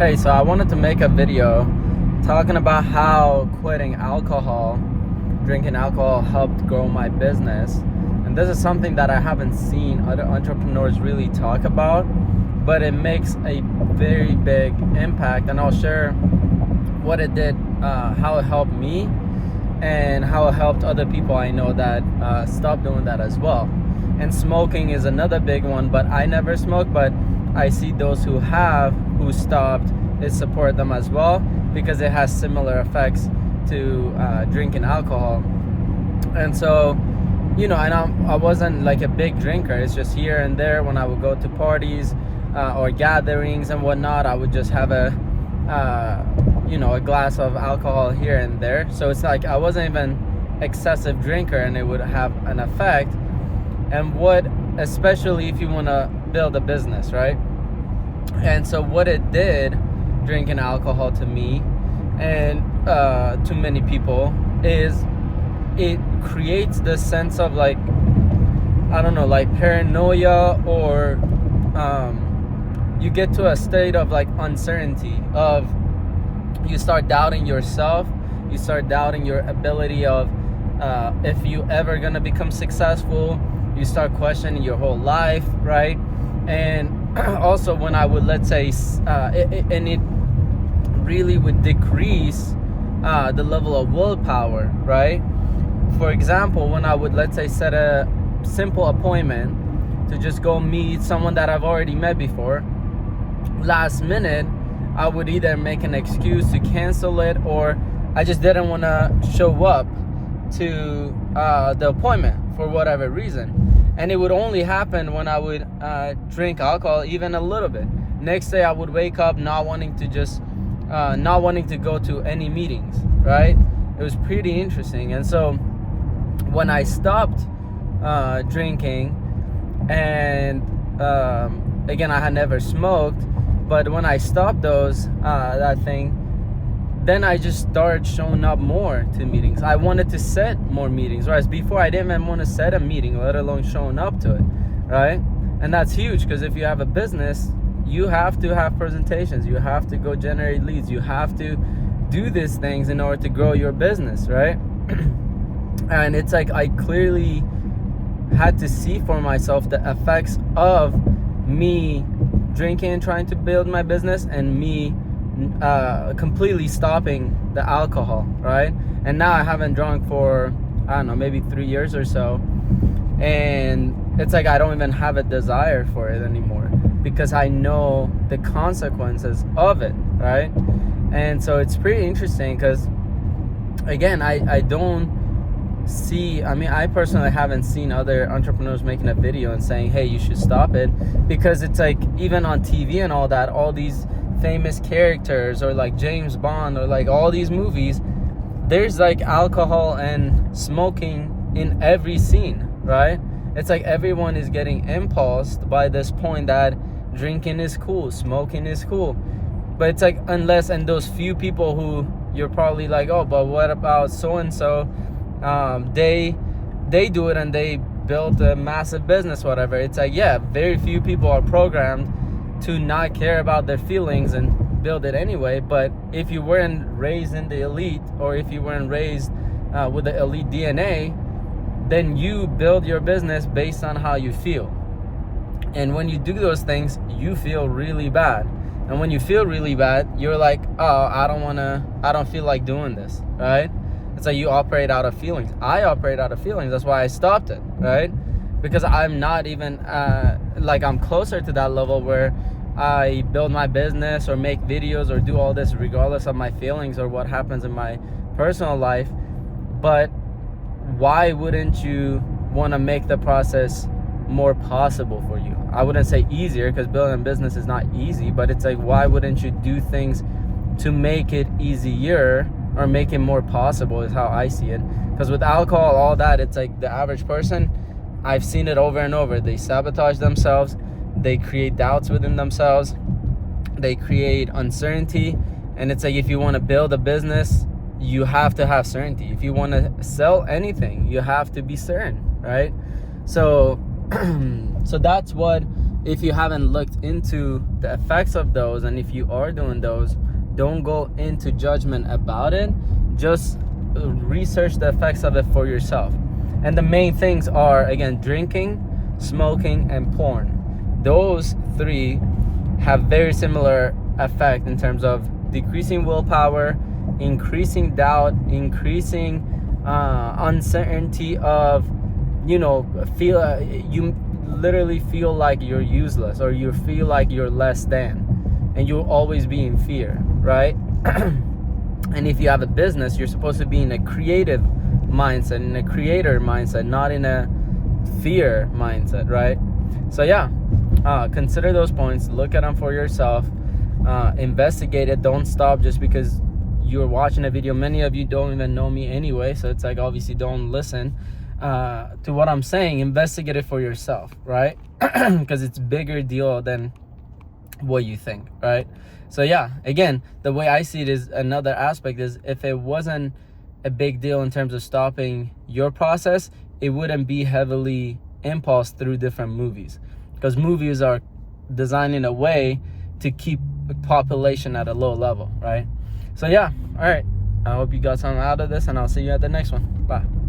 Hey, so I wanted to make a video talking about how quitting alcohol, drinking alcohol, helped grow my business. And this is something that I haven't seen other entrepreneurs really talk about, but it makes a very big impact. And I'll share what it did, how it helped me, and how it helped other people I know that stopped doing that as well. And smoking is another big one, but I never smoked, but I see those who stopped, it support them as well, because it has similar effects to drinking alcohol. And so, and I wasn't like a big drinker. It's just here and there when I would go to parties or gatherings and whatnot, I would just have a glass of alcohol here and there. So it's like I wasn't even excessive drinker, and it would have an effect. And especially if you want to build a business, right? And so what it did, drinking alcohol, to me and to many people, is it creates this sense of like paranoia, or you get to a state of like uncertainty, of you start doubting yourself, you start doubting your ability of if you ever gonna become successful. You start questioning your whole life, right? And also when I would, let's say, it really would decrease the level of willpower, right? For example, when I would, let's say, set a simple appointment to just go meet someone that I've already met before, last minute, I would either make an excuse to cancel it, or I just didn't want to show up to the appointment for whatever reason. And it would only happen when I would drink alcohol even a little bit. Next day I would wake up not wanting to go to any meetings, right? It was pretty interesting. And so when I stopped drinking, and again, I had never smoked, but when I stopped that thing, then I just started showing up more to meetings. I wanted to set more meetings, whereas before I didn't even want to set a meeting, let alone showing up to it, right? And that's huge, because if you have a business, you have to have presentations, you have to go generate leads, you have to do these things in order to grow your business, right? And it's like I clearly had to see for myself the effects of me drinking and trying to build my business, and me completely stopping the alcohol, right? And now I haven't drunk for, I don't know, maybe 3 years or so, and it's like I don't even have a desire for it anymore, because I know the consequences of it, right? And so it's pretty interesting, because again, I personally haven't seen other entrepreneurs making a video and saying, hey, you should stop it, because it's like, even on TV and all that, all these famous characters, or like James Bond, or like all these movies, there's like alcohol and smoking in every scene, right? It's like everyone is getting impulsed by this point that drinking is cool, smoking is cool. But it's like, and those few people who you're probably like, oh, but what about so and so, they do it and they build a massive business, whatever. It's like, yeah, very few people are programmed to not care about their feelings and build it anyway. But if you weren't raised in the elite, or if you weren't raised with the elite DNA, then you build your business based on how you feel. And when you do those things, you feel really bad. And when you feel really bad, you're like, oh, I don't feel like doing this, right? It's like you operate out of feelings. I operate out of feelings. That's why I stopped it, right? Because I'm not even I'm closer to that level where I build my business or make videos or do all this regardless of my feelings or what happens in my personal life. But why wouldn't you want to make the process more possible for you? I wouldn't say easier, because building a business is not easy, but it's like, why wouldn't you do things to make it easier, or make it more possible, is how I see it. Because with alcohol, all that, it's like the average person, I've seen it over and over. They sabotage themselves. They create doubts within themselves. They create uncertainty. And it's like, if you want to build a business, you have to have certainty. If you want to sell anything, you have to be certain, right? So that's what if you haven't looked into the effects of those, and if you are doing those, don't go into judgment about it. Just research the effects of it for yourself. And the main things are, again, drinking, smoking, and porn. Those three have very similar effect in terms of decreasing willpower, increasing doubt, increasing uncertainty of, you literally feel like you're useless, or you feel like you're less than, and you'll always be in fear, right? And if you have a business, you're supposed to be in a creative mindset, in a creator mindset, not in a fear mindset, right? So yeah, consider those points, look at them for yourself, investigate it. Don't stop just because you're watching a video. Many of you don't even know me anyway, so it's like, obviously don't listen to what I'm saying. Investigate it for yourself, right? Because it's bigger deal than what you think, right? So yeah, again, the way I see it is, another aspect is, if it wasn't a big deal in terms of stopping your process, it wouldn't be heavily impulsed through different movies, because movies are designed in a way to keep the population at a low level, right? So yeah, all right, I hope you got something out of this, and I'll see you at the next one. Bye.